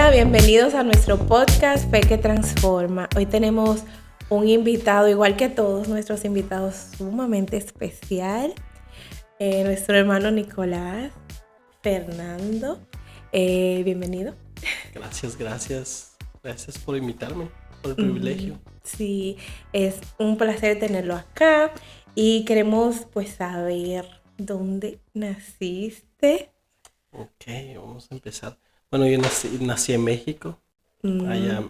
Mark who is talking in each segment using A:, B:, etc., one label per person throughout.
A: Hola, bienvenidos a nuestro podcast Fe que Transforma. Hoy tenemos un invitado, igual que todos nuestros invitados, sumamente especial. Nuestro hermano Nicolás Fernando. Bienvenido.
B: Gracias por invitarme, por el privilegio.
A: Sí, es un placer tenerlo acá y queremos pues saber dónde naciste.
B: Ok, vamos a empezar. Bueno, yo nací en México. Allá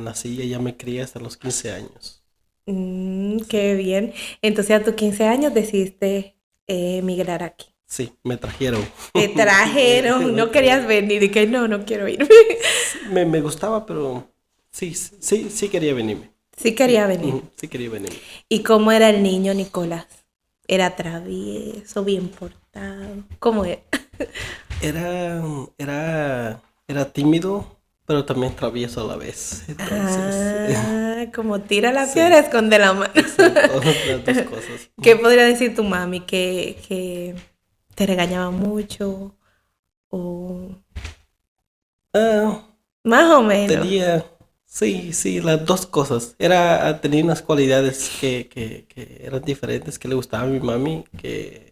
B: nací y allá me crié hasta los 15 años.
A: Qué bien. Entonces a tus 15 años decidiste emigrar aquí.
B: Sí, me trajeron.
A: Te trajeron, no querías venir y que no quiero irme.
B: Sí, me gustaba, pero sí quería venirme.
A: Sí quería venir.
B: Sí quería venirme.
A: ¿Y cómo era el niño Nicolás? ¿Era travieso, bien portado? ¿Cómo era?
B: Era tímido, pero también travieso a la vez. Entonces,
A: Como tira la
B: sí,
A: piedra, esconde la mano.
B: exacto, las dos cosas.
A: ¿Qué podría decir tu mami? ¿Que te regañaba mucho? ¿O
B: Ah,
A: más o menos?
B: sí, las dos cosas. Tenía unas cualidades que eran diferentes, que le gustaba a mi mami, que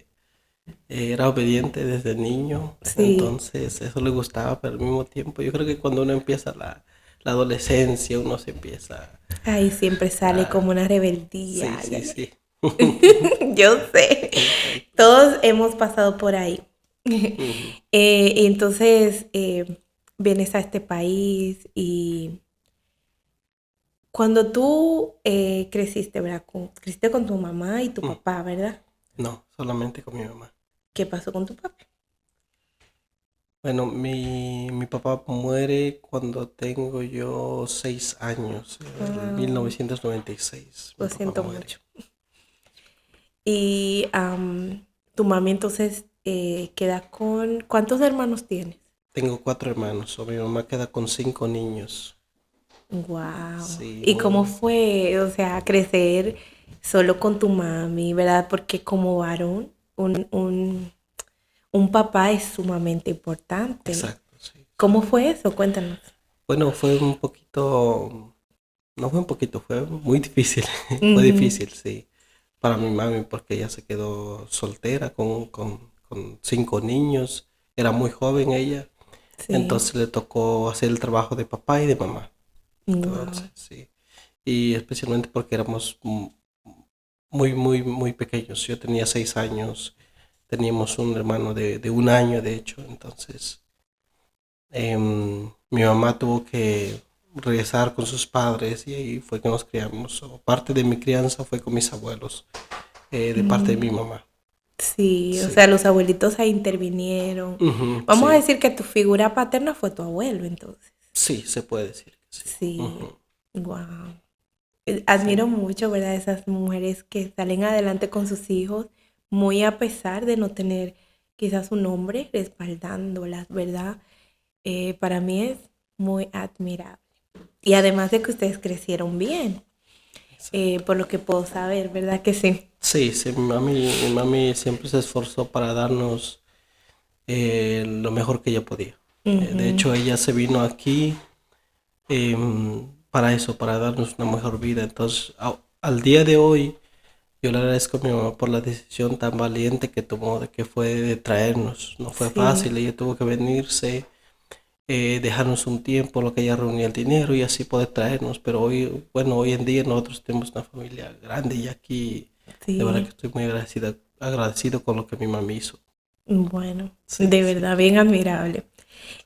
B: era obediente desde niño,
A: Sí.
B: entonces eso le gustaba, pero al mismo tiempo yo creo que cuando uno empieza la adolescencia, uno se empieza
A: Ahí siempre sale
B: a...
A: como una rebeldía.
B: Sí,
A: Ay, ay,
B: sí.
A: ay. Yo sé.
B: Exacto.
A: Todos hemos pasado por ahí.
B: Ujú.
A: Y entonces vienes a este país y cuando tú creciste, ¿verdad? Creciste con tu mamá y tu
B: Mm,
A: papá, ¿verdad?
B: No, solamente con mi mamá.
A: ¿Qué pasó con tu papá?
B: Bueno, mi papá muere cuando tengo yo 6 años, en el
A: Ah,
B: 1996. Mi
A: lo
B: papá
A: siento
B: muere.
A: mucho. Y tu mami entonces queda con... ¿Cuántos hermanos tienes?
B: Tengo 4 hermanos, o mi mamá queda con 5 niños.
A: Wow.
B: Sí,
A: ¿Y cómo
B: muy...
A: fue, o sea, crecer solo con tu mami, verdad? Porque como varón, un papá es sumamente importante.
B: Exacto, sí, sí.
A: ¿Cómo fue eso? Cuéntanos.
B: Bueno, fue un poquito, no fue un poquito, fue muy difícil. Fue
A: Ujú.
B: difícil, sí, para mi mami, porque ella se quedó soltera con 5 niños. Era muy joven ella,
A: Sí.
B: entonces le tocó hacer el trabajo de papá y de mamá.
A: Wow.
B: Entonces, sí. Y especialmente porque éramos muy pequeños. Yo tenía 6 años, teníamos un hermano de un año, de hecho. Entonces, mi mamá tuvo que regresar con sus padres y ahí fue que nos criamos. O parte de mi crianza fue con mis abuelos, de parte de mi mamá.
A: Sí, o
B: Sí.
A: sea, los abuelitos ahí intervinieron.
B: Ujú,
A: Vamos a
B: sí,
A: decir que tu figura paterna fue tu abuelo, entonces.
B: sí, se puede decir que sí.
A: Sí.
B: Ujú,
A: Wow.
B: sí,
A: Admiro mucho, ¿verdad? Esas mujeres que salen adelante con sus hijos, muy a pesar de no tener quizás un hombre respaldándolas, ¿verdad? Para mí es muy admirable. Y además de que ustedes crecieron bien,
B: exacto.
A: por lo que puedo saber, ¿verdad que sí?
B: Sí, sí, mi mami siempre se esforzó para darnos lo mejor que ella podía. De
A: Ujú.
B: hecho, ella se vino aquí para eso, para darnos una mejor vida. Entonces, al día de hoy, yo le agradezco a mi mamá por la decisión tan valiente que tomó, de que fue de traernos. No fue
A: Sí,
B: fácil, ella tuvo que venirse, dejarnos un tiempo, lo que ella reunía el dinero y así poder traernos. Pero hoy, bueno, hoy en día nosotros tenemos una familia grande y aquí, de verdad que
A: sí.
B: estoy muy agradecido con lo que mi mamá hizo.
A: Bueno,
B: Sí,
A: de
B: sí,
A: verdad, bien admirable.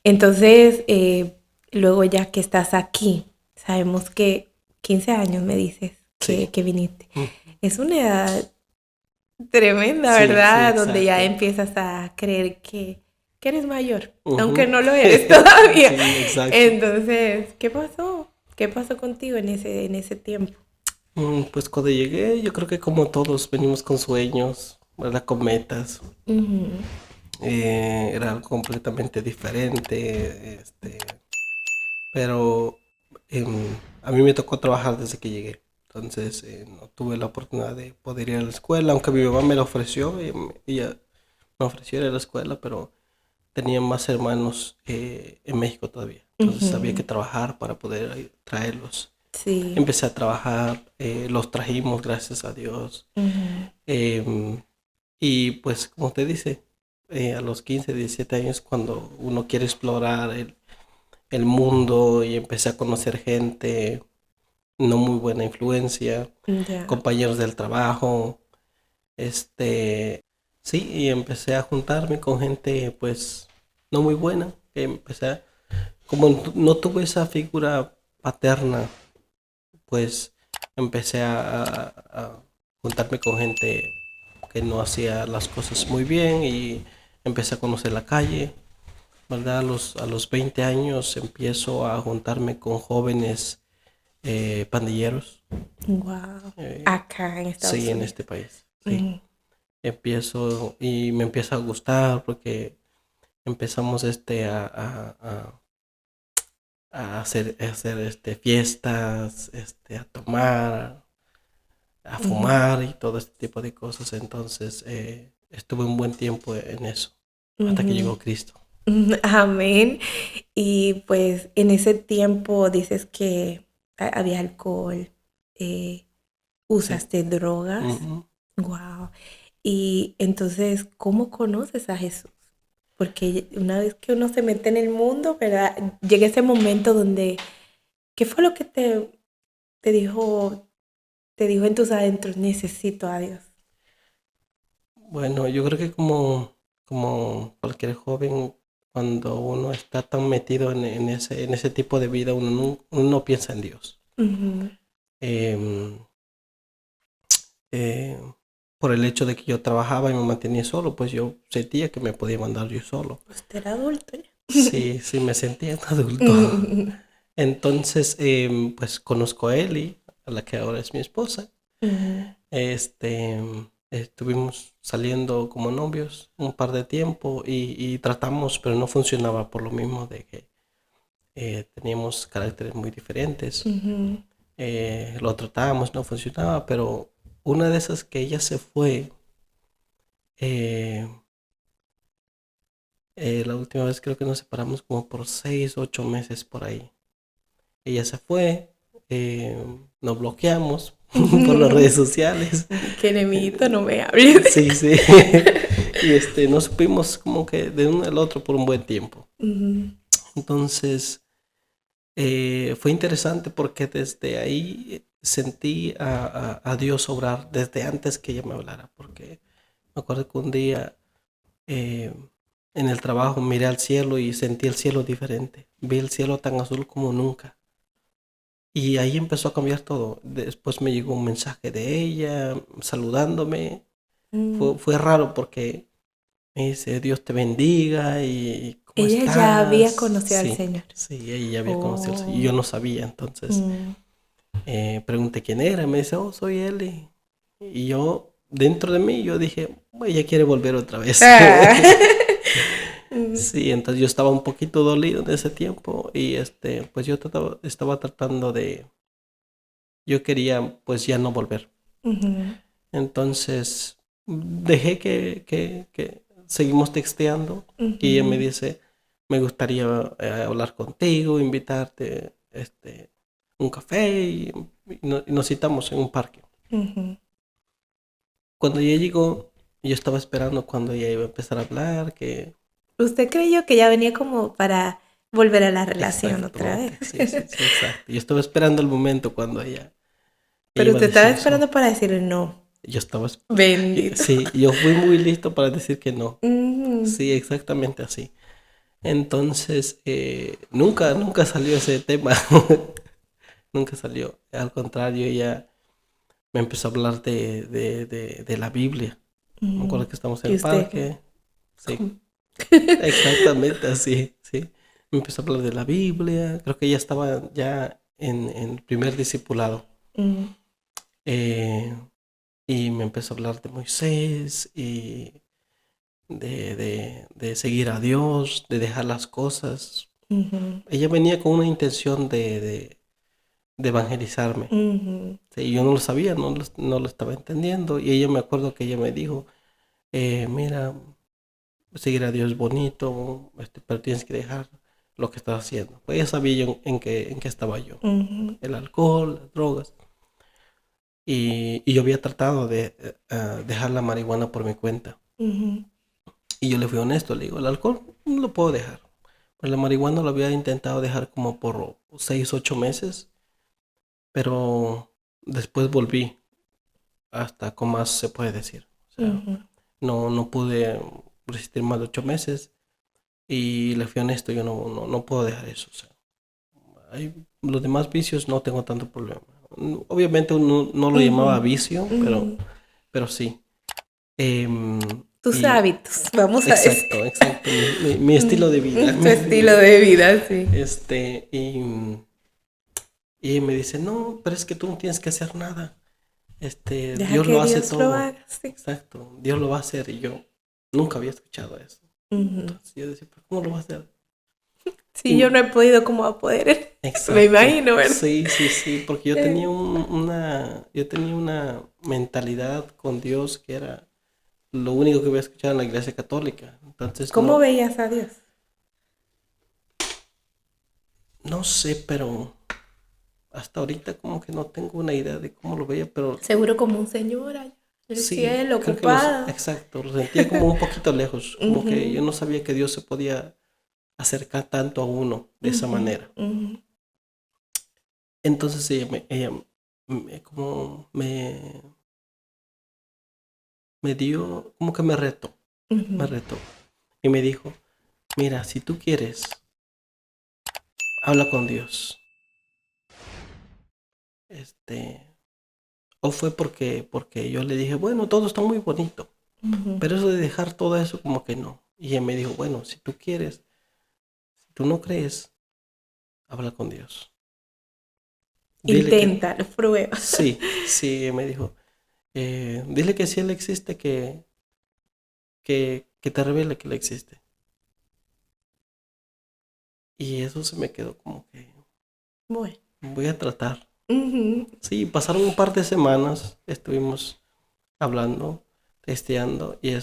A: Entonces, luego ya que estás aquí, sabemos que 15 años me dices
B: sí.
A: que viniste.
B: Mm.
A: Es una edad tremenda,
B: Sí, sí,
A: ¿verdad? Donde ya
B: exacto.
A: empiezas a creer que eres mayor, aunque
B: Ujú.
A: no lo eres todavía.
B: Sí, exacto.
A: Entonces, ¿qué pasó? ¿Qué pasó contigo en ese tiempo?
B: Pues cuando llegué, yo creo que como todos venimos con sueños, ¿verdad? Con metas.
A: Ujú.
B: Era algo completamente diferente, pero a mí me tocó trabajar desde que llegué. Entonces no tuve la oportunidad de poder ir a la escuela, aunque mi mamá me lo ofreció, ella me ofreció ir a la escuela, pero tenía más hermanos en México todavía. entonces había
A: Ujú.
B: que trabajar para poder traerlos.
A: Sí.
B: Empecé a trabajar, los trajimos, gracias a Dios.
A: Ujú.
B: Em, y pues, como usted dice, a los 15, 17 años, cuando uno quiere explorar el mundo y empecé a conocer gente, no muy buena influencia,
A: Ya.
B: compañeros del trabajo, sí, y empecé a juntarme con gente, pues, no muy buena, que como no tuve esa figura paterna, pues, empecé a juntarme con gente que no hacía las cosas muy bien y empecé a conocer la calle, ¿verdad? A los 20 años empiezo a juntarme con jóvenes pandilleros,
A: Wow.
B: eh,
A: Acá en
B: sí,
A: Estados
B: en
A: Unidos.
B: este país, sí.
A: Ujú.
B: Empiezo y me empieza a gustar porque empezamos a hacer fiestas, a tomar, a
A: Ujú.
B: fumar y todo este tipo de cosas. Entonces estuve un buen tiempo en eso, hasta que
A: Ujú.
B: llegó Cristo.
A: Amén. Y pues en ese tiempo dices que había alcohol, eh,
B: Sí.
A: usaste drogas.
B: Ujú.
A: Wow. Y entonces, ¿cómo conoces a Jesús? Porque una vez que uno se mete en el mundo, ¿verdad? Llega ese momento donde, ¿qué fue lo que te dijo, te dijo en tus adentros, necesito a Dios?
B: Bueno, yo creo que como cualquier joven, cuando uno está tan metido en ese tipo de vida, uno no piensa en Dios.
A: Ujú.
B: Em, eh, por el hecho de que yo trabajaba y me mantenía solo, pues yo sentía que me podía mandar yo solo.
A: Usted era adulto ya.
B: Sí, sí, me sentía un adulto.
A: Ujú.
B: Entonces, pues conozco a Eli, a la que ahora es mi esposa.
A: Ujú.
B: Estuvimos saliendo como novios un par de tiempo y tratamos, pero no funcionaba por lo mismo de que teníamos caracteres muy diferentes.
A: Ujú.
B: Lo tratábamos, no funcionaba, pero una de esas que ella se fue, eh, la última vez creo que nos separamos como por 6, 8 meses por ahí. Ella se fue, nos bloqueamos por las redes sociales.
A: Qué enemiguito, no me hables.
B: Sí, sí. Y no supimos como que de uno al otro por un buen tiempo.
A: Ujú.
B: Entonces, fue interesante porque desde ahí sentí a Dios obrar desde antes que ella me hablara. Porque me acuerdo que un día eh, en el trabajo miré al cielo y sentí el cielo diferente. Vi el cielo tan azul como nunca. Y ahí empezó a cambiar todo. Después me llegó un mensaje de ella saludándome.
A: Mm.
B: Fue raro porque me dice, Dios te bendiga y ¿cómo
A: Ella ya había
B: estás?
A: conocido al
B: Sí,
A: Señor.
B: sí, ella ya había conocido al Señor. Y
A: Oh.
B: yo no sabía, entonces
A: Mm.
B: pregunté quién era. Me dice, oh, soy él. Y yo, dentro de mí, yo dije, "Bueno, ella quiere volver otra vez."
A: Ah. Mm.
B: Sí, entonces yo estaba un poquito dolido en ese tiempo y pues yo estaba tratando yo quería pues ya no volver.
A: Ujú.
B: Entonces dejé que seguimos texteando y ella me
A: Ujú.
B: dice, me gustaría hablar contigo, invitarte un café y nos citamos en un parque.
A: Ujú.
B: Cuando ella llegó, yo estaba esperando cuando ella iba a empezar a hablar, que
A: Usted creyó que ya venía como para volver a la relación otra vez.
B: exactamente, sí, sí, sí, exacto. Yo estaba esperando el momento cuando ella
A: Pero
B: iba a
A: usted estaba
B: decir eso.
A: esperando para decirle no.
B: Yo estaba,
A: Bendito.
B: sí, yo fui muy listo para decir que no.
A: Ujú.
B: Sí, exactamente así. Entonces, nunca salió ese tema. Nunca salió. Al contrario, ella me empezó a hablar de la Biblia. Me
A: Mm.
B: acuerdo que estamos en
A: Y
B: el
A: usted.
B: parque. Sí,
A: ¿Cómo?
B: exactamente así, sí. Me empezó a hablar de la Biblia. Creo que ella estaba ya en el primer discipulado.
A: Mm.
B: Eh, y me empezó a hablar de Moisés y de seguir a Dios, de dejar las cosas.
A: Ujú.
B: Ella venía con una intención de evangelizarme.
A: Ujú.
B: Sí, yo no lo sabía, no lo estaba entendiendo. Y ella me acuerdo que ella me dijo, mira, seguir a Dios es bonito, pero tienes que dejar lo que estás haciendo. Pues ya sabía yo en qué estaba yo.
A: Ujú,
B: El alcohol, las drogas. Y yo había tratado de dejar la marihuana por mi cuenta.
A: ujú,
B: Y yo le fui honesto, le digo, el alcohol no lo puedo dejar. Pero la marihuana lo había intentado dejar como por 6, 8 meses, pero después volví hasta con más se puede decir. O sea,
A: ujú,
B: no pude resistir más de 8 meses y le fui honesto, yo no puedo dejar eso. O sea, los demás vicios no tengo tanto problema. Obviamente uno no lo llamaba
A: ujú,
B: vicio, pero,
A: ujú.
B: pero sí. Em,
A: Tus
B: y
A: hábitos, vamos a decir.
B: exacto, mi estilo de vida,
A: Tu
B: mi estilo
A: estilo
B: de
A: de vida, sí.
B: Este, y me dice, no, pero es que tú no tienes que hacer nada.
A: Deja
B: Dios lo
A: que
B: hace
A: Dios lo
B: todo.
A: haga, sí.
B: Exacto, Dios lo va a hacer. Y yo nunca había escuchado eso.
A: Ujú.
B: Entonces yo decía, ¿pero cómo lo va a hacer?
A: Si yo
B: Y,
A: no he podido, ¿cómo va a poder él? Me
B: exacto,
A: imagino, ¿verdad?
B: sí, porque
A: Eh,
B: yo tenía una mentalidad con Dios que era lo único que había escuchado en la iglesia católica. Entonces
A: ¿Cómo veías a Dios?
B: no sé, pero hasta ahorita como que no tengo una idea de cómo lo veía, pero
A: Seguro como un señor allá en el
B: sí,
A: cielo,
B: creo que
A: ocupado.
B: exacto, lo sentía como un poquito lejos, como que yo
A: Ujú,
B: no sabía que Dios se podía acercar tanto a uno de esa
A: ujú,
B: manera.
A: ujú,
B: Entonces como me dio, como que me
A: ujú.
B: retó y me dijo, mira, si tú quieres, habla con Dios. Este, o fue porque yo le dije, bueno, todo está muy bonito,
A: Ujú.
B: pero eso de dejar todo eso como que no. Y él me dijo, bueno, si tú quieres, si tú no crees, habla con Dios. Dile que
A: Inténtalo, prueba.
B: sí, me dijo. Dile que si Él existe, que te revele que Él existe. Y eso se me quedó como que
A: Bueno.
B: voy a tratar.
A: Ujú,
B: Sí, pasaron un par de semanas, estuvimos hablando, testeando, y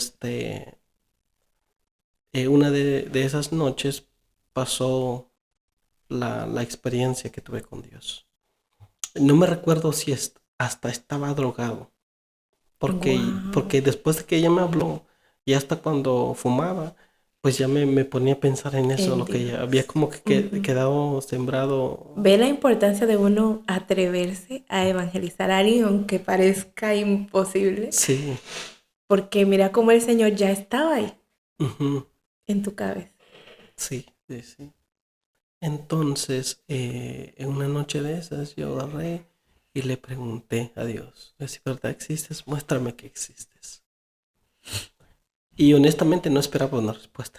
B: una de esas noches pasó la experiencia que tuve con Dios. No me recuerdo si hasta estaba drogado.
A: guau.
B: Porque después de que ella me habló, y hasta cuando fumaba, pues ya me ponía a pensar en eso,
A: En
B: lo que ella había
A: Dios.
B: como que
A: Ujú.
B: quedado sembrado.
A: Ve la importancia de uno atreverse a evangelizar a alguien aunque parezca imposible,
B: Sí,
A: porque mira cómo el Señor ya estaba ahí
B: ujú,
A: en tu cabeza.
B: sí. Entonces, en una noche de esas, yo agarré y le pregunté a Dios, si verdad existes, muéstrame que existes. Y honestamente no esperaba una respuesta,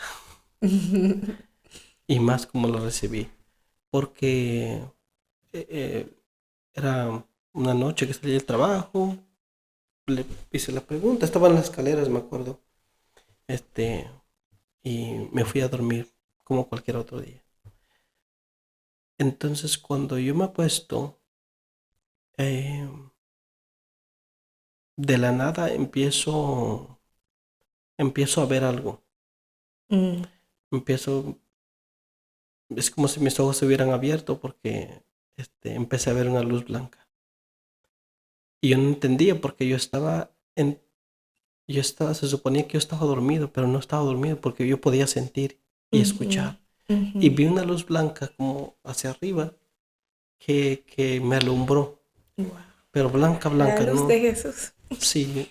B: y más como la recibí, porque era una noche que salí del trabajo, le hice la pregunta, estaba en las escaleras, me acuerdo, este, y me fui a dormir como cualquier otro día. Entonces, cuando yo me apuesto, eh, de la nada empiezo a ver algo.
A: Mm,
B: Empiezo, es como si mis ojos se hubieran abierto porque empecé a ver una luz blanca. Y yo no entendía porque se suponía que yo estaba dormido, pero no estaba dormido porque yo podía sentir y
A: ujú,
B: escuchar.
A: ujú.
B: Y vi una luz blanca como hacia arriba que me alumbró,
A: Guau.
B: pero blanca,
A: La
B: blanca,
A: luz de
B: ¿no?
A: Jesús.
B: Sí,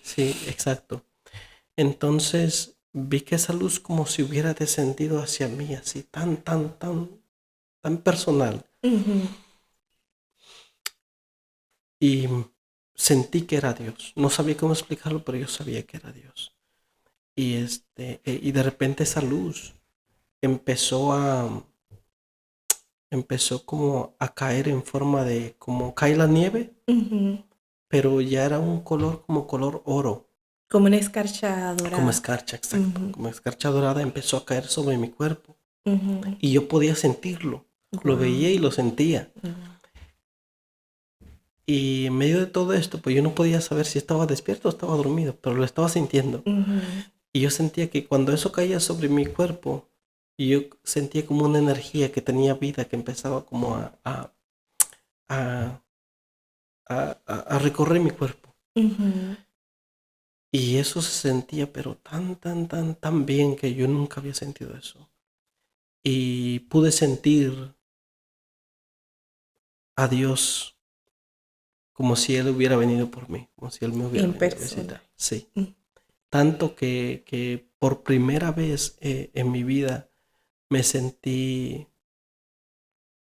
B: exacto. Entonces vi que esa luz como si hubiera descendido hacia mí, así tan personal.
A: Ujú,
B: Y sentí que era Dios. No sabía cómo explicarlo, pero yo sabía que era Dios. Y de repente esa luz empezó empezó como a caer en forma de, como cae la nieve,
A: ujú.
B: pero ya era un color como color oro,
A: Como una escarcha
B: como
A: dorada.
B: escarcha, exacto,
A: Ujú,
B: como escarcha dorada empezó a caer sobre mi cuerpo
A: ujú.
B: y yo podía sentirlo, lo
A: Guau,
B: veía y lo sentía.
A: guau.
B: Y en medio de todo esto, pues yo no podía saber si estaba despierto o estaba dormido, pero lo estaba sintiendo.
A: Ujú,
B: Y yo sentía que cuando eso caía sobre mi cuerpo, y yo sentía como una energía que tenía vida, que empezaba como a, a recorrer mi cuerpo.
A: Ujú.
B: Y eso se sentía, pero tan bien que yo nunca había sentido eso. Y pude sentir a Dios como si Él hubiera venido por mí, como si Él me hubiera
A: En
B: venido a
A: persona.
B: visitar. Sí.
A: Mm.
B: Tanto que por primera vez en mi vida me sentí,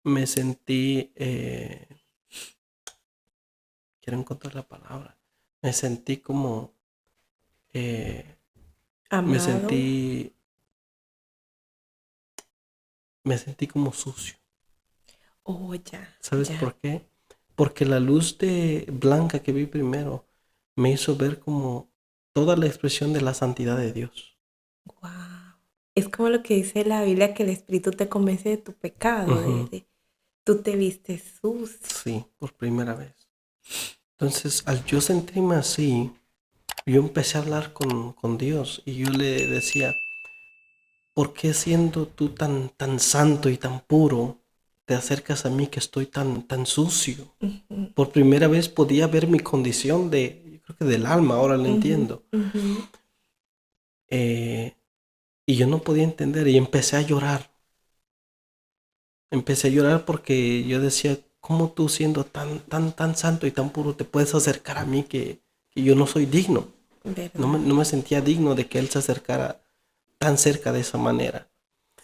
B: me sentí, quiero encontrar la palabra, me sentí como, eh, me
A: Amado.
B: sentí, me sentí como sucio.
A: Oh, ya,
B: ¿Sabes
A: ya.
B: por qué? Porque la luz de blanca que vi primero me hizo ver como toda la expresión de la santidad de Dios.
A: Wow. Es como lo que dice la Biblia, que el Espíritu te convence de tu pecado,
B: Ujú.
A: tú te vistes sucio.
B: Sí, por primera vez. Entonces, al yo sentirme así, yo empecé a hablar con Dios y yo le decía, ¿por qué siendo tú tan santo y tan puro, te acercas a mí que estoy tan sucio?
A: Ujú,
B: Por primera vez podía ver mi condición yo creo que del alma, ahora lo
A: ujú,
B: entiendo.
A: ujú.
B: Y yo no podía entender y empecé a llorar. Empecé a llorar porque yo decía, ¿cómo tú siendo tan santo y tan puro te puedes acercar a mí que yo no soy digno?
A: ¿Verdad?
B: No me sentía digno de que Él se acercara tan cerca de esa manera.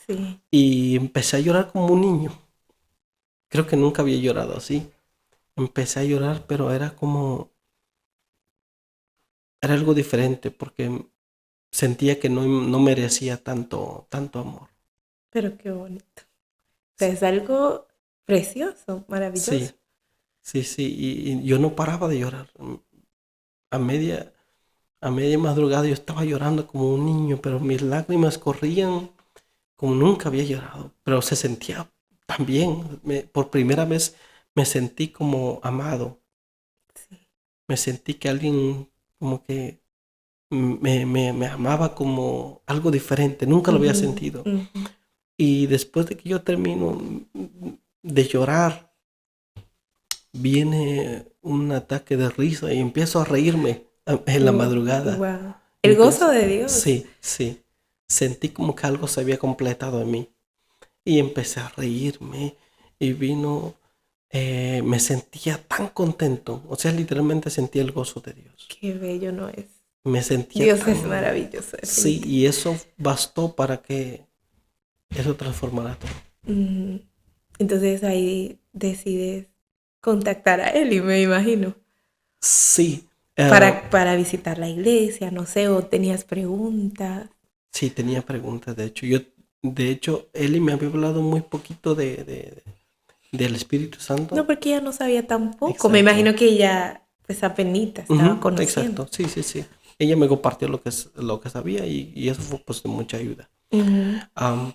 A: Sí.
B: Y empecé a llorar como un niño. Creo que nunca había llorado así. Empecé a llorar, pero era algo diferente porque sentía que no merecía tanto amor.
A: Pero qué bonito. O sea,
B: Sí,
A: es algo precioso, maravilloso.
B: sí, sí. Y yo no paraba de llorar. A media, a media madrugada yo estaba llorando como un niño, pero mis lágrimas corrían como nunca había llorado. Pero se sentía tan bien. Por primera vez me sentí como amado.
A: Sí.
B: Me sentí que alguien como que me amaba como algo diferente. Nunca lo había
A: Ujú,
B: sentido.
A: ujú.
B: Y después de que yo termino de llorar, viene un ataque de risa y empiezo a reírme en la madrugada.
A: Wow. El gozo
B: Empiezo,
A: de Dios.
B: sí. Sentí como que algo se había completado en mí. Y empecé a reírme y me sentía tan contento. O sea, literalmente sentía el gozo de Dios.
A: Qué bello no es.
B: Me sentía
A: Dios es
B: tan...
A: maravilloso,
B: Sí,
A: definitivamente.
B: y eso bastó para que eso transformara todo.
A: Ujú. Entonces ahí decides contactar a Eli, me imagino,
B: Sí,
A: para visitar la iglesia, no sé, o tenías preguntas.
B: sí, tenía preguntas. De hecho, Eli me había hablado muy poquito del Espíritu
A: No,
B: Santo.
A: porque ella no sabía tampoco. Me
B: Exacto.
A: imagino que ella, pues apenita, estaba
B: Ujú,
A: conociendo.
B: exacto, sí. Ella me compartió lo que sabía y eso fue pues de mucha ayuda.
A: Ujú.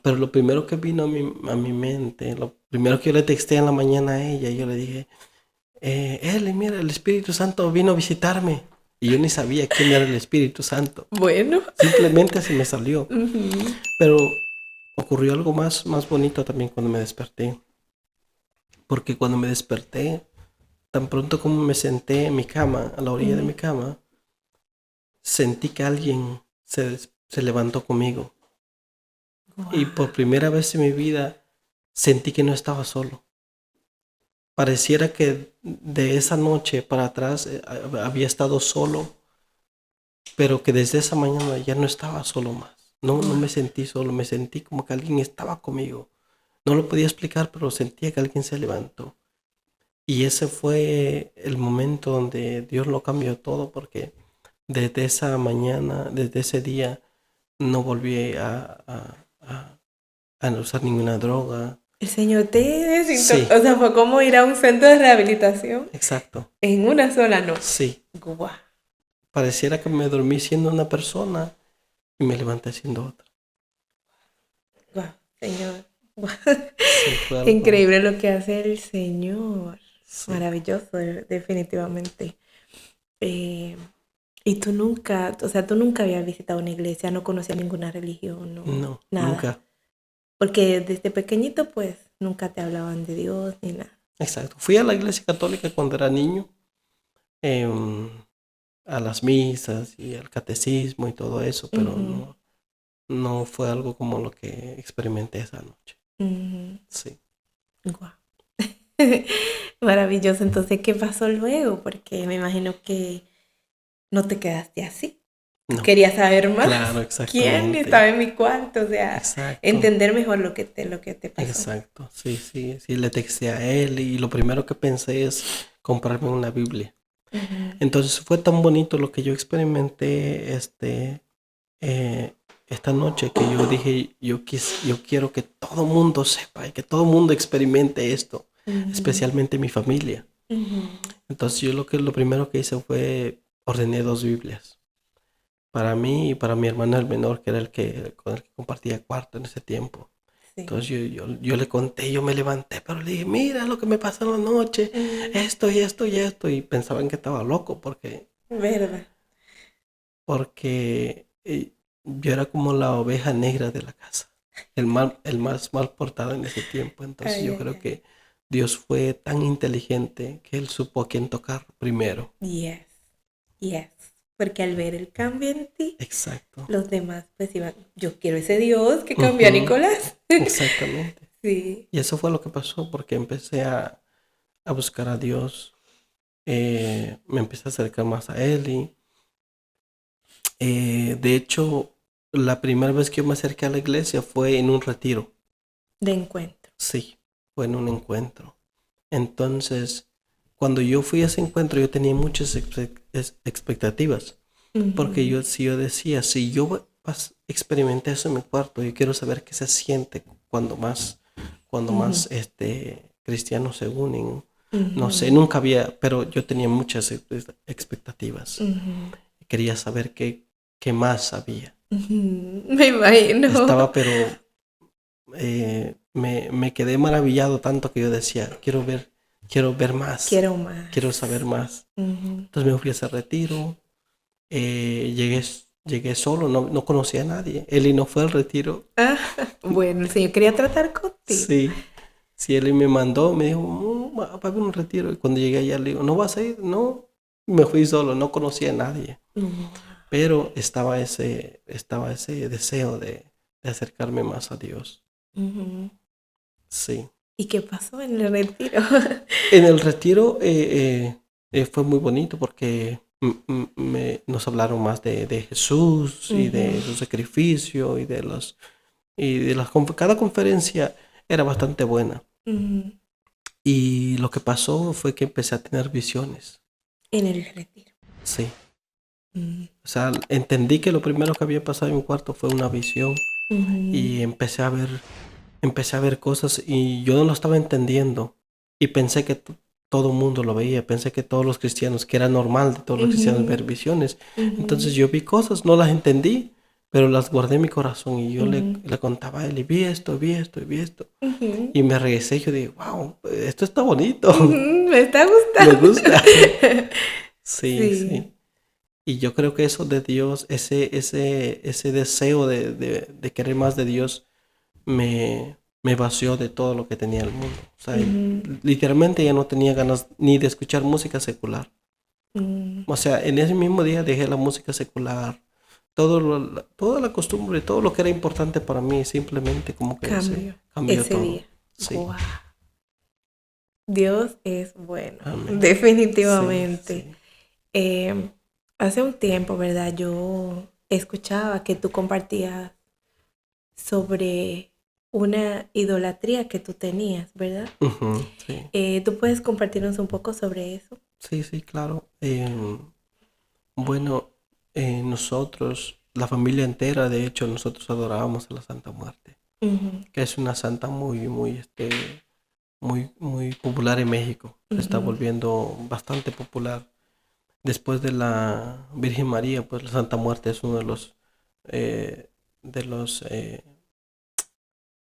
B: Pero lo primero que vino a mi mente, lo primero que yo le texté en la mañana a ella, yo le dije, Eli, mira, el Espíritu Santo vino a visitarme. Y yo ni sabía quién era el Espíritu Santo.
A: Bueno.
B: Simplemente se me salió.
A: Ujú.
B: Pero ocurrió algo más bonito también cuando me desperté. Porque cuando me desperté, tan pronto como me senté en mi cama, a la orilla de
A: Ujú.
B: mi cama, sentí que alguien se levantó conmigo. Y por
A: Guau.
B: primera vez en mi vida sentí que no estaba solo. Pareciera que de esa noche para atrás había estado solo, pero que desde esa mañana ya no estaba solo más. No
A: Guau.
B: me sentí solo, me sentí como que alguien estaba conmigo. No lo podía explicar, pero sentía que alguien se levantó. Y ese fue el momento donde Dios lo cambió todo, porque desde esa mañana, desde ese día, no volví a no usar ninguna droga.
A: El Señor te
B: Sí,
A: o sea, fue como ir a un centro de rehabilitación
B: exacto.
A: en una sola noche.
B: Sí,
A: Guau.
B: pareciera que me dormí siendo una persona y me levanté siendo otra.
A: Guau, Señor. Guau.
B: Sí, fue algo.
A: Increíble lo que hace el Señor.
B: Sí,
A: Maravilloso, definitivamente. Eh, y tú nunca, o sea, tú nunca habías visitado una iglesia, no conocías ninguna religión, no,
B: no,
A: nada.
B: nunca.
A: Porque desde pequeñito pues nunca te hablaban de Dios ni nada.
B: Exacto. Fui a la iglesia católica cuando era niño, em, a las misas y al catecismo y todo eso, pero
A: Ujú,
B: no fue algo como lo que experimenté esa noche.
A: ujú.
B: Sí.
A: Guau. Maravilloso. Entonces, ¿qué pasó luego? Porque me imagino que no te quedaste así. Tú
B: No.
A: querías saber más.
B: Claro,
A: ¿Quién
B: exactamente.
A: estaba en mi cuarto? O sea,
B: Exacto.
A: entender mejor lo que te pasó.
B: Exacto. Sí, sí, sí, le texté a él y lo primero que pensé es comprarme una Biblia.
A: Ujú,
B: Entonces fue tan bonito lo que yo experimenté eh, esta noche que yo dije, yo quiero que todo mundo sepa y que todo mundo experimente esto,
A: ujú,
B: especialmente mi familia.
A: ujú.
B: Entonces yo lo primero que hice fue ordené 2 Biblias para mí y para mi hermano el menor, que era con el que compartía cuarto en ese tiempo.
A: Sí.
B: Entonces yo le conté, yo me levanté, pero le dije, mira lo que me pasó en la noche,
A: Mm,
B: esto y esto y esto, y pensaban que estaba loco
A: ¿verdad?
B: porque yo era como la oveja negra de la casa, el más mal portado en ese tiempo. Entonces
A: Ay,
B: yo
A: ay,
B: creo
A: ay.
B: que Dios fue tan inteligente que Él supo a quién tocar primero.
A: Yes, yes. Porque al ver el cambio en ti,
B: Exacto.
A: los demás pues iban, yo quiero ese Dios que cambió a
B: Ujú,
A: Nicolás.
B: exactamente.
A: Sí.
B: Y eso fue lo que pasó porque empecé a buscar a Dios, me empecé a acercar más a Él y de hecho la primera vez que yo me acerqué a la iglesia fue en un retiro.
A: De encuentro.
B: Sí, fue en un encuentro. Entonces, cuando yo fui a ese encuentro, yo tenía muchas expectativas. Porque
A: Ujú,
B: si yo decía, si yo experimenté eso en mi cuarto, yo quiero saber qué se siente cuando
A: ujú,
B: más cristianos se unen. No sé,
A: ujú,
B: nunca había, pero yo tenía muchas expectativas.
A: ujú,
B: Quería saber qué más había.
A: ujú. Me imagino.
B: Estaba, pero me quedé maravillado tanto que yo decía, quiero ver más,
A: Quiero
B: quiero saber
A: más.
B: más.
A: Ujú.
B: Entonces me fui a ese retiro, llegué solo, no conocía a nadie. Eli no fue al retiro.
A: Ah, bueno, el Señor quería tratar contigo.
B: Sí, sí, Eli me mandó, me dijo, Va a haber un retiro. Y cuando llegué allá le digo, ¿no vas a ir? No, me fui solo, no conocía a nadie.
A: Wow.
B: Pero estaba ese deseo de acercarme más a Dios.
A: Ujú.
B: Sí.
A: ¿Y qué pasó en el retiro?
B: En el retiro fue muy bonito porque nos hablaron más de Jesús y
A: Ujú,
B: de su sacrificio cada conferencia era bastante buena.
A: ujú.
B: Y lo que pasó fue que empecé a tener visiones.
A: En el retiro.
B: Sí.
A: Ujú,
B: O sea, entendí que lo primero que había pasado en mi cuarto fue una visión
A: ujú,
B: y empecé a ver cosas y yo no lo estaba entendiendo y pensé que todo el mundo lo veía, pensé que todos los cristianos, que era normal de todos los cristianos ver
A: ujú,
B: visiones. Entonces
A: ujú,
B: yo vi cosas, no las entendí, pero las guardé en mi corazón y yo
A: ujú,
B: le contaba a él y vi esto, vi esto y vi esto.
A: ujú,
B: Y me regresé y yo dije, wow, esto está bonito,
A: ujú. Me está
B: me
A: gustando.
B: gusta. Sí,
A: Sí.
B: sí. Y yo creo que eso de Dios, ese deseo de querer más de Dios, me vació de todo lo que tenía el mundo. O sea,
A: Ujú,
B: literalmente ya no tenía ganas ni de escuchar música secular.
A: ujú.
B: O sea, en ese mismo día dejé la música secular, toda la costumbre, todo lo que era importante para mí, simplemente como que se
A: Cambio
B: cambió
A: ese
B: todo.
A: día.
B: Sí,
A: Guau. Dios es bueno,
B: amén. Sí,
A: definitivamente.
B: sí.
A: Eh, hace un tiempo, ¿verdad? Yo escuchaba que tú compartías sobre una idolatría que tú tenías, ¿verdad?
B: Ujú, sí.
A: ¿Tú puedes compartirnos un poco sobre eso?
B: Sí, sí, claro. Bueno, nosotros, la familia entera, de hecho, nosotros adorábamos a la Santa Muerte,
A: Ujú,
B: que es una santa muy popular en México. Se está
A: ujú.
B: volviendo bastante popular. Después de la Virgen María, pues la Santa Muerte es uno eh, de los,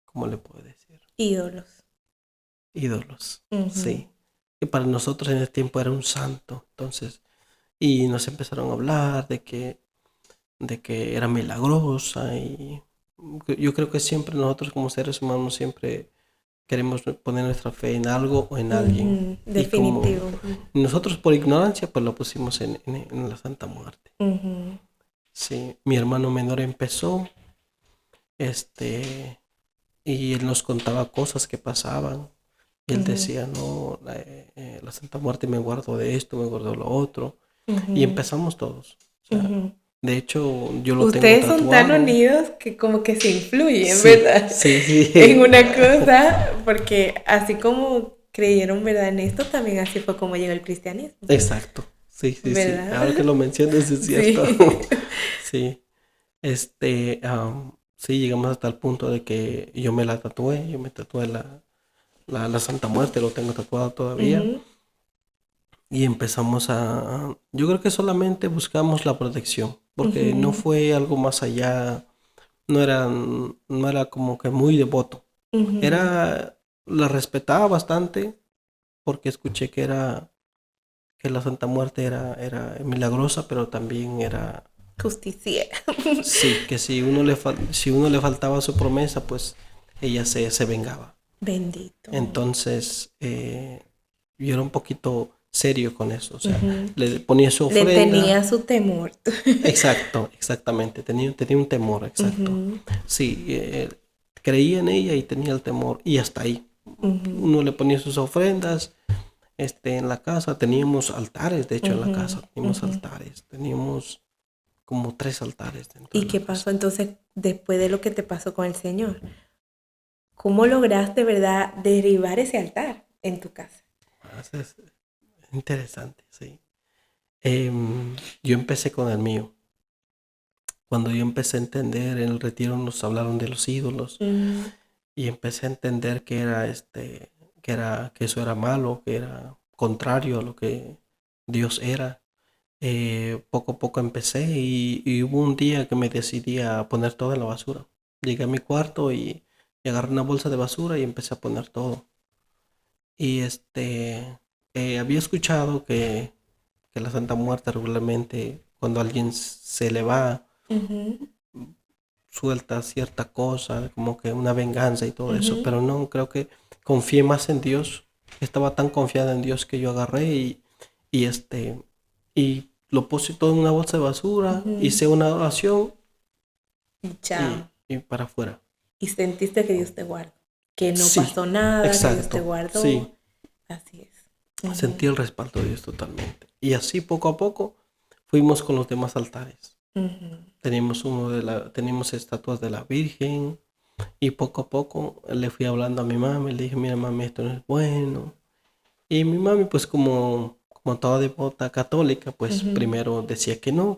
B: ¿cómo le puedo decir?
A: Ídolos.
B: Ídolos,
A: Ujú,
B: sí. Y para nosotros en ese tiempo era un santo, entonces, y nos empezaron a hablar de que era milagrosa yo creo que siempre nosotros como seres humanos siempre queremos poner nuestra fe en algo o en alguien. Y como
A: Definitivo.
B: nosotros por ignorancia pues lo pusimos en la Santa Muerte.
A: Ujú,
B: Sí, mi hermano menor empezó, este, y él nos contaba cosas que pasaban. Y él
A: ujú,
B: decía, no, la Santa Muerte me guardó de esto, me guardó lo otro. Y
A: ujú,
B: empezamos todos. O sea,
A: ujú.
B: de hecho, yo lo tengo
A: Ustedes son tan
B: tatuado.
A: unidos que como que se influyen,
B: Sí,
A: ¿verdad?
B: sí,
A: En
B: sí.
A: una cosa, porque así como creyeron, ¿verdad? En esto, también así fue como llegó el cristianismo,
B: Exacto. Sí, sí, sí. Ahora que
A: ¿verdad?
B: lo mencionas es cierto.
A: Sí.
B: Sí. Sí, llegamos hasta el punto de que yo me la tatué. Yo me tatué la Santa Muerte, lo tengo tatuado todavía.
A: Ujú,
B: Y empezamos yo creo que solamente buscamos la protección, porque no
A: ujú,
B: fue algo más allá, no era como que muy devoto.
A: ujú.
B: La respetaba bastante, porque escuché que la Santa Muerte era milagrosa, pero también era,
A: Justiciera.
B: sí, que si uno le faltaba su promesa, pues ella se vengaba.
A: Bendito.
B: Entonces, yo era un poquito serio con eso, o sea,
A: Ujú.
B: le ponía su
A: Le
B: ofrenda.
A: tenía su temor.
B: Exacto, exactamente, tenía un temor, exacto.
A: Ujú,
B: Sí, creía en ella y tenía el temor, y hasta ahí.
A: ujú,
B: Uno le ponía sus ofrendas, en la casa teníamos altares, de hecho en la
A: ujú,
B: casa teníamos
A: ujú.
B: altares, teníamos como 3 altares dentro
A: ¿Y
B: de la
A: qué pasó
B: casa.
A: entonces después de lo que te pasó con el Señor? ¿Cómo lograste, verdad, derribar ese altar en tu casa?
B: Es interesante, sí. Yo empecé con el mío. Cuando yo empecé a entender, en el retiro nos hablaron de los ídolos
A: Ujú,
B: y empecé a entender que eso era malo, que era contrario a lo que Dios era. Poco a poco empecé y hubo un día que me decidí a poner todo en la basura. Llegué a mi cuarto y agarré una bolsa de basura y empecé a poner todo. Y había escuchado que la Santa Muerte regularmente, cuando alguien se le va,
A: ujú,
B: suelta cierta cosa, como que una venganza y todo eso,
A: ujú,
B: pero no, creo que confié más en Dios. Estaba tan confiada en Dios que yo agarré y y lo puse todo en una bolsa de basura,
A: ujú.
B: hice una oración
A: Y chao.
B: y para afuera.
A: Y sentiste que Dios te guardó. Que no
B: Sí,
A: pasó nada, que Dios te
B: exacto, sí,
A: guardó. Así es. Ujú,
B: sentí el respaldo de Dios totalmente. Y así poco a poco fuimos con los demás altares.
A: ujú,
B: Teníamos estatuas de la Virgen, y poco a poco le fui hablando a mi mami, le dije, mira mami, esto no es bueno. Y mi mami, pues como toda devota católica, pues
A: ujú,
B: primero decía que no,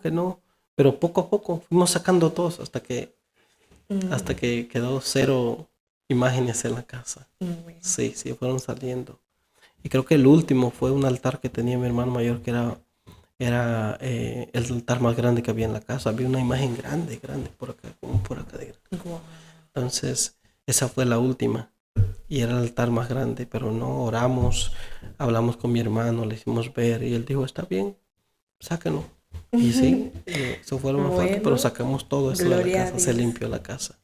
B: pero poco a poco fuimos sacando todos hasta
A: ujú.
B: que quedó 0 imágenes en la casa.
A: Bueno.
B: Sí, sí, fueron saliendo. Y creo que el último fue un altar que tenía mi hermano mayor, que era el altar más grande que había en la casa. Había una imagen grande, grande, por acá, como por acá de grande.
A: Guau.
B: Entonces, esa fue la última. Y era el altar más grande, pero no oramos, hablamos con mi hermano, le hicimos ver y él dijo, está bien, sáquenlo. Y sí, eso fue lo más fuerte, pero
A: Bueno,
B: sacamos todo eso de la
A: gloria a
B: casa, se
A: Dios.
B: limpió la casa.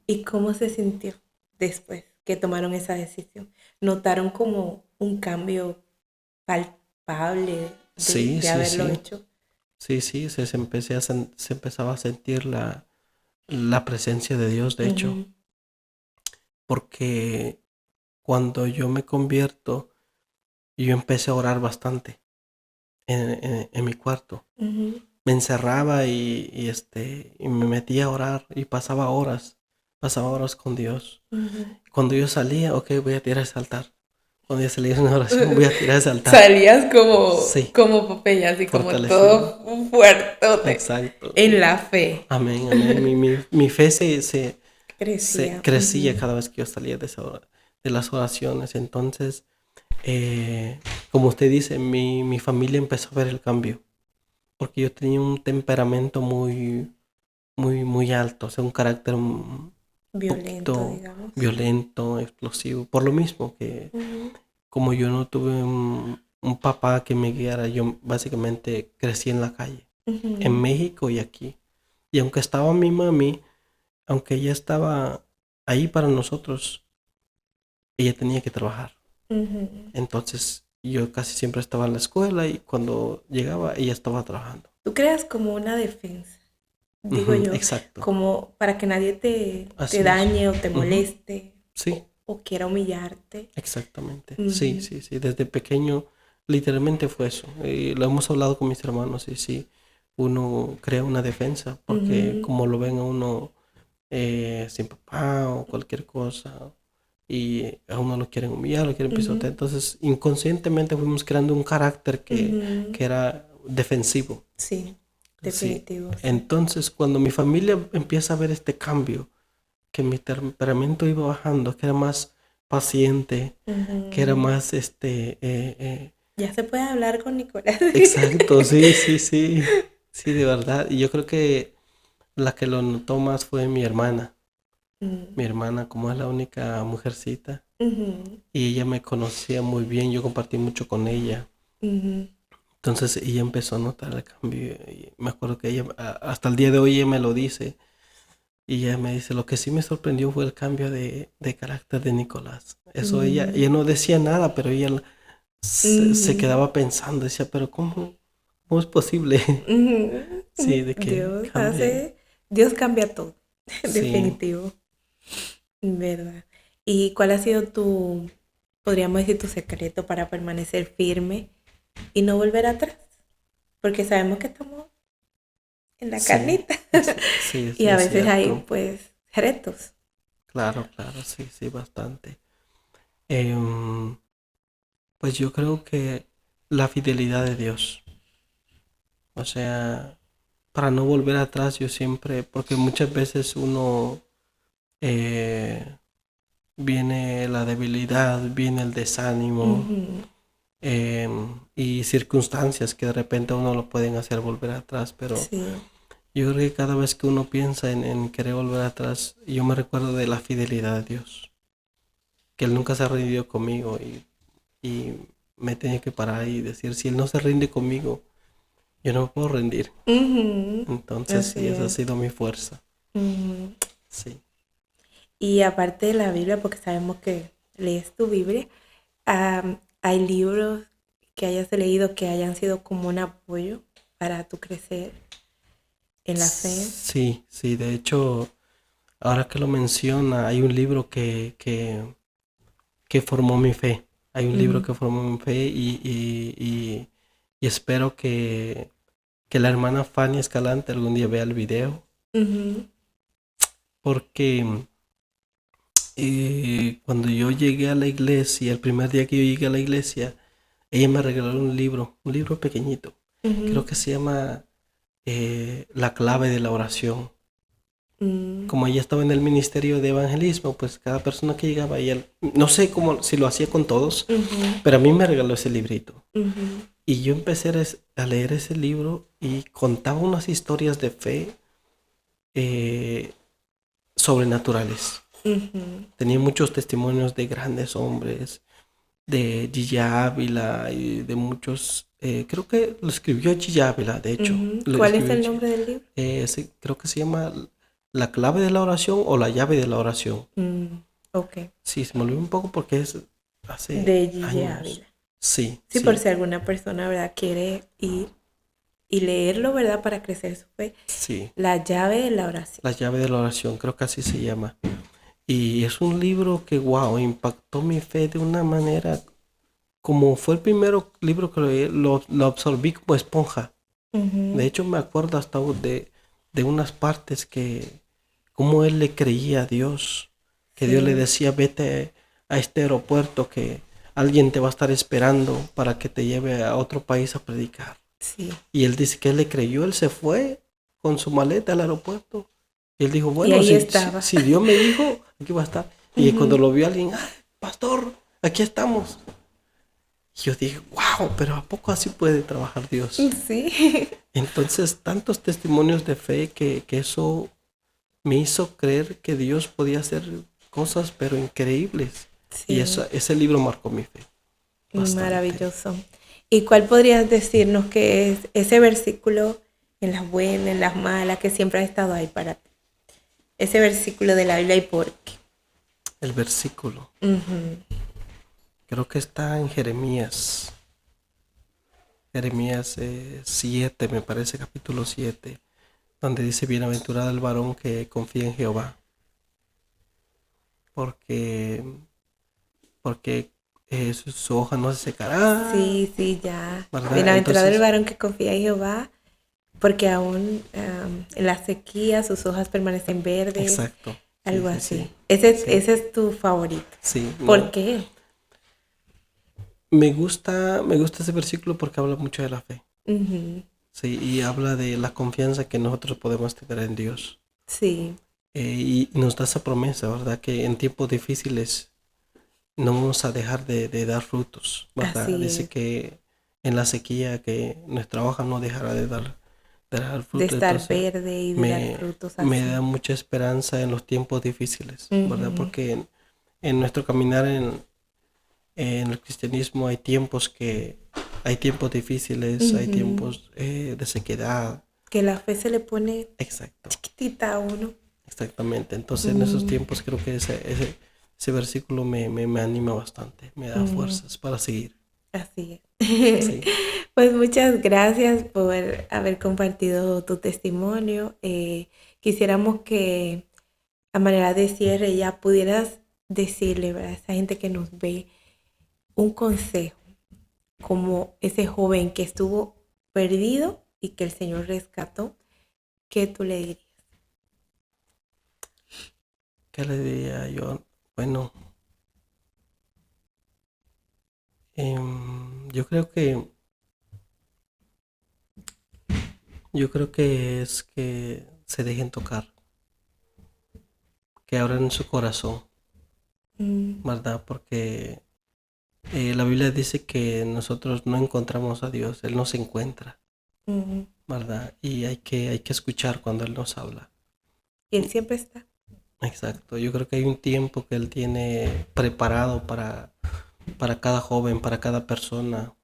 A: ¿Y cómo se sintió después que tomaron esa decisión? ¿Notaron como un cambio palpable
B: Sí,
A: de
B: sí,
A: haberlo
B: sí,
A: hecho?
B: sí, sí, se empezaba a sentir la presencia de Dios, de hecho,
A: Ujú,
B: porque cuando yo me convierto, yo empecé a orar bastante en mi cuarto.
A: ujú,
B: Me encerraba y me metía a orar y pasaba horas con Dios.
A: ujú.
B: Cuando yo salía, ok, voy a tirar ese altar. Cuando yo salía en una oración, voy a tirar ese altar.
A: Salías como,
B: Sí,
A: como Popeye, así como
B: fortalecido.
A: todo fuertote
B: Exacto.
A: en la fe.
B: Amén, amén. Mi fe se
A: Crecía.
B: crecía
A: Ujú,
B: cada vez que yo salía de las oraciones. Entonces, como usted dice, mi familia empezó a ver el cambio. Porque yo tenía un temperamento muy alto, o sea, un carácter un
A: violento,
B: poquito
A: digamos.
B: violento, explosivo. Por lo mismo que
A: Ujú,
B: como yo no tuve un papá que me guiara, yo básicamente crecí en la calle, en
A: ujú,
B: México y aquí. Y aunque estaba mi mami, aunque ella estaba ahí para nosotros, ella tenía que trabajar.
A: Ujú.
B: Entonces yo casi siempre estaba en la escuela y cuando llegaba ella estaba trabajando.
A: Tú creas como una defensa, digo
B: Ujú,
A: yo,
B: exacto,
A: como para que nadie te
B: así es.
A: dañe o te
B: Ujú,
A: moleste
B: sí,
A: o quiera humillarte.
B: exactamente. Sí,
A: Ujú,
B: sí, sí. Desde pequeño literalmente fue eso. Lo hemos hablado con mis hermanos y sí, uno crea una defensa porque
A: ujú,
B: como lo ven a uno sin papá o cualquier cosa y a uno lo quieren humillar, lo quieren pisotear.
A: ujú,
B: Entonces inconscientemente fuimos creando un carácter
A: ujú.
B: que era defensivo.
A: Sí,
B: Sí.
A: definitivo, sí.
B: Entonces cuando mi familia empieza a ver este cambio, que mi temperamento iba bajando, que era más paciente, que era
A: Ujú.
B: más
A: Ya se puede hablar con Nicolás.
B: exacto, sí, sí, sí, sí, de verdad. Y yo creo que la que lo notó más fue mi hermana.
A: Mm,
B: Mi hermana, como es la única mujercita,
A: ujú,
B: y ella me conocía muy bien, yo compartí mucho con ella.
A: ujú.
B: Entonces ella empezó a notar el cambio y me acuerdo que ella, hasta el día de hoy ella me lo dice y ella me dice, lo que sí me sorprendió fue el cambio de carácter de Nicolás. Eso ella
A: Mm,
B: no decía nada, pero ella se
A: ujú,
B: quedaba pensando, decía, pero ¿cómo es posible?
A: ujú.
B: Sí, de que
A: Dios
B: cambie.
A: hace, Dios cambia todo,
B: Sí,
A: definitivo, ¿verdad? ¿Y cuál ha sido tu, podríamos decir, tu secreto para permanecer firme y no volver atrás? Porque sabemos que estamos en la
B: sí,
A: carnita
B: sí,
A: y
B: sí,
A: a
B: es
A: veces hay,
B: cierto.
A: pues, retos.
B: Claro, claro, sí, sí, bastante. Em, pues yo creo que la fidelidad de Dios. O sea, para no volver atrás, yo siempre, porque muchas veces uno eh, viene la debilidad, viene el desánimo
A: Ujú,
B: y circunstancias que de repente a uno lo pueden hacer volver atrás, pero
A: sí.
B: yo creo que cada vez que uno piensa en querer volver atrás, yo me recuerdo de la fidelidad de Dios, que Él nunca se ha rendido conmigo y me tenía que parar y decir, si Él no se rinde conmigo, yo no me puedo rendir.
A: Ujú,
B: Entonces
A: así
B: sí, esa ha
A: es.
B: sido mi fuerza.
A: Ujú.
B: Sí.
A: Y aparte de la Biblia, porque sabemos que lees tu Biblia, hay libros que hayas leído que hayan sido como un apoyo para tu crecer en la fe.
B: Sí, sí, de hecho, ahora que lo menciona, hay un libro que formó mi fe. Hay un libro
A: Mm,
B: que formó mi fe y espero que la hermana Fanny Escalante algún día vea el video,
A: ujú,
B: porque cuando yo llegué a la iglesia, el primer día que yo llegué a la iglesia, ella me regaló un libro pequeñito, creo
A: ujú,
B: que se llama La clave de la oración.
A: mm,
B: Como ella estaba en el ministerio de evangelismo, pues cada persona que llegaba, ella, no sé cómo, si lo hacía con todos,
A: ujú,
B: pero a mí me regaló ese librito.
A: ujú,
B: Y yo empecé a leer ese libro y contaba unas historias de fe eh, sobrenaturales.
A: ujú,
B: Tenía muchos testimonios de grandes hombres, de Gigi Ávila y de muchos, creo que lo escribió Gigi Ávila, de hecho,
A: ujú.
B: lo
A: ¿Cuál es
B: escribió
A: el
B: Gigi.
A: nombre del libro?
B: Creo que se llama La clave de la oración o La llave de la oración.
A: Mm, ok,
B: Sí, se me olvidó un poco porque es hace
A: de Gigi
B: años.
A: Ávila.
B: Sí,
A: Sí, por
B: sí,
A: si alguna persona, ¿verdad?, quiere ir y leerlo, ¿verdad?, para crecer su fe.
B: sí.
A: La llave de la oración.
B: La llave de la oración, creo que así se llama. Y es un libro que, wow, impactó mi fe de una manera, como fue el primer libro que leí, lo absorbí como esponja. De
A: Ujú,
B: hecho, me acuerdo hasta de unas partes que, como él le creía a Dios, que Dios le
A: sí,
B: decía, vete a este aeropuerto que alguien te va a estar esperando para que te lleve a otro país a predicar.
A: sí.
B: Y él dice que él le creyó, él se fue con su maleta al aeropuerto. Y él dijo,
A: Y
B: bueno,
A: ahí estaba.
B: si Dios me dijo, aquí va a estar. Y cuando
A: Ujú,
B: lo vio alguien, "Ah, pastor, aquí estamos." Y yo dije, wow, pero ¿a poco así puede trabajar Dios?
A: sí,
B: Entonces, tantos testimonios de fe que eso me hizo creer que Dios podía hacer cosas, pero increíbles. Y
A: sí,
B: eso, ese libro marcó mi fe bastante.
A: maravilloso. ¿Y cuál podrías decirnos que es ese versículo en las buenas, en las malas, que siempre ha estado ahí para ti? ese versículo de la Biblia y por qué.
B: El versículo.
A: Ujú.
B: Creo que está en Jeremías. Jeremías 7, me parece, capítulo 7, donde dice, bienaventurado el varón que confía en Jehová, porque, porque su hoja no se secará,
A: Sí, ya.
B: ¿verdad?
A: Bienaventurado el
B: Entonces,
A: varón que confía en Jehová, porque aún en la sequía sus hojas permanecen verdes,
B: exacto, sí,
A: algo
B: sí,
A: así.
B: sí,
A: Ese,
B: sí,
A: ese es tu favorito.
B: sí,
A: ¿Por
B: no.
A: qué?
B: Me gusta ese versículo porque habla mucho de la fe,
A: Ujú.
B: sí, y habla de la confianza que nosotros podemos tener en Dios.
A: Sí,
B: Y nos da esa promesa, ¿verdad? Que en tiempos difíciles no vamos a dejar de dar frutos, ¿verdad?
A: así
B: Dice
A: es.
B: que en la sequía que nuestra hoja no dejará de dar
A: De
B: fruto.
A: estar
B: Entonces
A: verde y de dar
B: me,
A: frutos
B: me da
A: así.
B: mucha esperanza en los tiempos difíciles, ¿verdad?
A: Ujú.
B: Porque en nuestro caminar en el cristianismo hay tiempos difíciles, hay
A: Ujú.
B: tiempos de sequedad.
A: Que la fe se le pone
B: Exacto.
A: chiquitita a uno.
B: Exactamente. Entonces en esos
A: Mm,
B: tiempos creo que ese versículo me anima bastante, me da
A: mm,
B: fuerzas para seguir.
A: así es.
B: Sí.
A: Pues muchas gracias por haber compartido tu testimonio. Quisiéramos que a manera de cierre ya pudieras decirle, ¿verdad? A esa gente que nos ve un consejo, como ese joven que estuvo perdido y que el Señor rescató, ¿qué tú le dirías?
B: ¿Qué le diría yo? Bueno, yo creo que es que se dejen tocar, que abran su corazón,
A: Mm,
B: ¿verdad? Porque la Biblia dice que nosotros no encontramos a Dios, Él nos encuentra,
A: mm.
B: ¿verdad? Y hay que escuchar cuando Él nos habla.
A: Y Él siempre está.
B: Exacto, yo creo que hay un tiempo que Él tiene preparado para cada joven, para cada persona,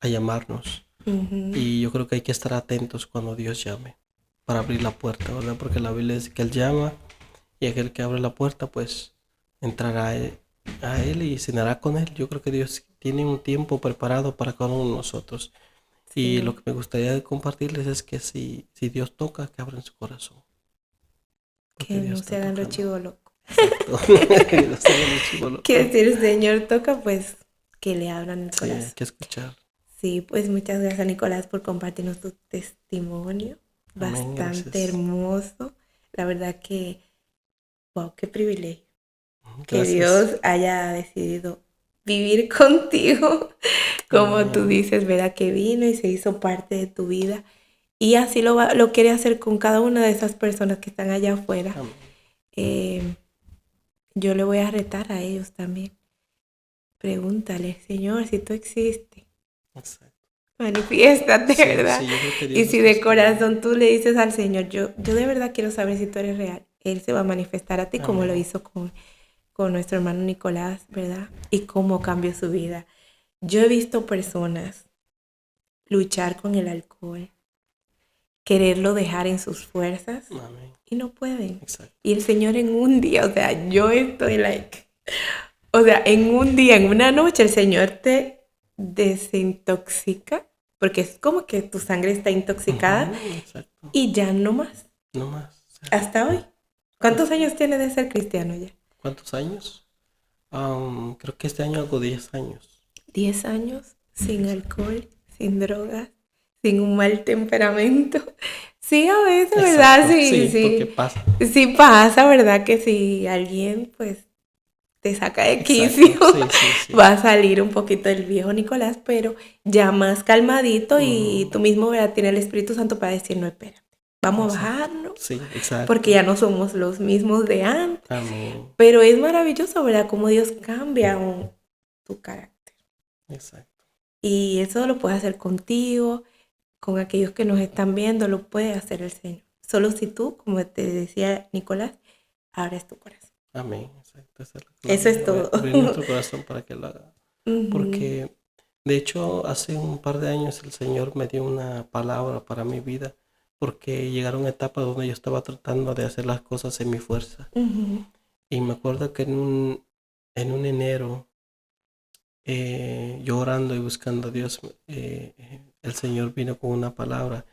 B: a llamarnos.
A: Ujú.
B: Y yo creo que hay que estar atentos cuando Dios llame, para abrir la puerta, ¿verdad? Porque la Biblia dice que Él llama y aquel que abre la puerta, pues entrará a él y cenará con Él. Yo creo que Dios tiene un tiempo preparado para cada uno de nosotros. Y lo
A: Sí,
B: que me gustaría compartirles es que si Dios toca, que abran su corazón, porque
A: que
B: Dios
A: no
B: está
A: se hagan los
B: tocando.
A: chivos locos.
B: Exacto. Que no se hagan los chivos
A: Que
B: locos.
A: si el Señor toca, pues que le abran el
B: Sí, hay
A: corazón.
B: que escuchar.
A: Sí, pues muchas gracias Nicolás por compartirnos tu testimonio.
B: Amén,
A: Bastante
B: gracias.
A: hermoso. La verdad que, wow, qué privilegio. Que
B: Gracias.
A: Dios haya decidido vivir contigo, como tú
B: Amén.
A: dices, ¿verdad? Que vino y se hizo parte de tu vida. Y así lo quiere hacer con cada una de esas personas que están allá afuera.
B: Amén.
A: Eh, yo le voy a retar a ellos también. Pregúntale, Señor, si tú existes,
B: Exacto.
A: manifiéstate,
B: Sí,
A: ¿verdad?
B: sí, yo creo que
A: Y
B: Dios
A: si
B: está
A: de
B: esperando.
A: corazón tú le dices al Señor, yo de verdad quiero saber si tú eres real, Él se va a manifestar a ti como lo
B: Amén.
A: hizo con nuestro hermano Nicolás, ¿verdad? Y cómo cambió su vida. Yo he visto personas luchar con el alcohol, quererlo dejar en sus fuerzas
B: Amén.
A: y no pueden.
B: Exacto.
A: Y el Señor en un día, o sea, yo estoy like, o sea, en un día, en una noche, el Señor te desintoxica, porque es como que tu sangre está intoxicada
B: Ujú, exacto.
A: y ya no más,
B: No más.
A: hasta hoy. ¿Cuántos
B: Hasta-
A: años tiene de ser cristiano ya?
B: ¿Cuántos años? Creo que este año hago 10 años.
A: 10 años sin
B: Exacto.
A: alcohol, sin drogas, sin un mal temperamento. Sí, a veces, ¿verdad?
B: Exacto.
A: Sí,
B: Sí, porque
A: sí.
B: pasa.
A: Sí pasa, ¿verdad? Que si alguien pues te saca de quicio,
B: Exacto. Sí, sí, sí.
A: va a salir un poquito el viejo Nicolás, pero ya más calmadito y
B: Ujú,
A: tú mismo, ¿verdad? Tiene el Espíritu Santo para decir, no, espérate, vamos a
B: exacto.
A: bajarnos,
B: Sí,
A: porque
B: exacto.
A: ya no somos los mismos de antes.
B: Amén.
A: Pero es maravilloso, ¿verdad? Cómo Dios cambia tu carácter.
B: Exacto.
A: Y eso lo puede hacer contigo, con aquellos que nos están viendo, lo puede hacer el Señor. Solo si tú, como te decía Nicolás, abres tu corazón.
B: Amén. Exacto. Esa es la
A: Eso
B: clave.
A: es todo.
B: Abrir nuestro corazón para que lo haga.
A: Ujú.
B: Porque, de hecho, hace un par de años el Señor me dio una palabra para mi vida, porque llegaron etapas donde yo estaba tratando de hacer las cosas en mi fuerza.
A: Ujú.
B: Y me acuerdo que en un enero, yo orando y buscando a Dios, el Señor vino con una palabra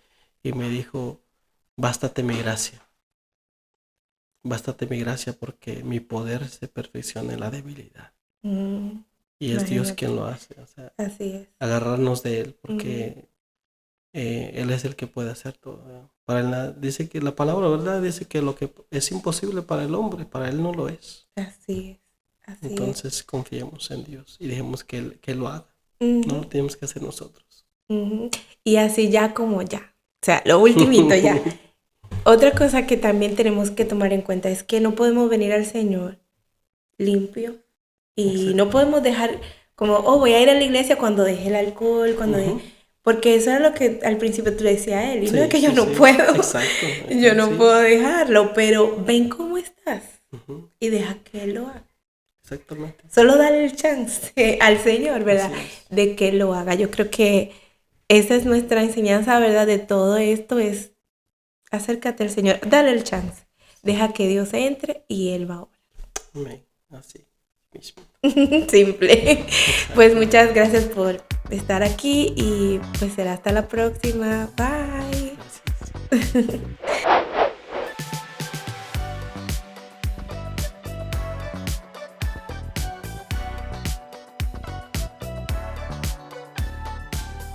B: y me dijo, bástate mi gracia. Bástate mi gracia porque mi poder se perfecciona en la debilidad.
A: Mm,
B: Y es Dios quien
A: imagínate.
B: lo hace. O sea,
A: Así es.
B: agarrarnos de Él
A: Ujú.
B: porque Él es el que puede hacer todo. ¿Verdad? Para él, dice que la palabra, ¿verdad? Dice que lo que es imposible para el hombre, para Él no lo es.
A: Así es. Así es.
B: Entonces confiemos en Dios y dejemos que Él lo haga.
A: Ujú.
B: No lo tenemos que hacer nosotros.
A: Ujú. Y así ya como ya. O sea, lo ultimito ya. Otra cosa que también tenemos que tomar en cuenta es que no podemos venir al Señor limpio y no
B: Exacto.
A: podemos dejar como, oh, voy a ir a la iglesia cuando deje el alcohol, cuando
B: Ujú.
A: porque eso era lo que al principio tú le decías a él, y no es
B: Sí,
A: que yo
B: sí,
A: no
B: sí.
A: puedo,
B: Exacto.
A: yo no
B: Sí.
A: puedo dejarlo, pero ven cómo estás
B: Ujú.
A: y deja que Él lo haga.
B: Exactamente.
A: Solo dale el chance al Señor, ¿verdad?
B: Así es.
A: De que lo haga. Yo creo que esa es nuestra enseñanza, ¿verdad? De todo esto es acércate al Señor, dale el chance. Deja que Dios entre y Él va a orar.
B: Amén. Así mismo.
A: Simple. Pues
B: Exacto.
A: muchas gracias por estar aquí y pues será hasta la próxima. Bye.
B: Gracias.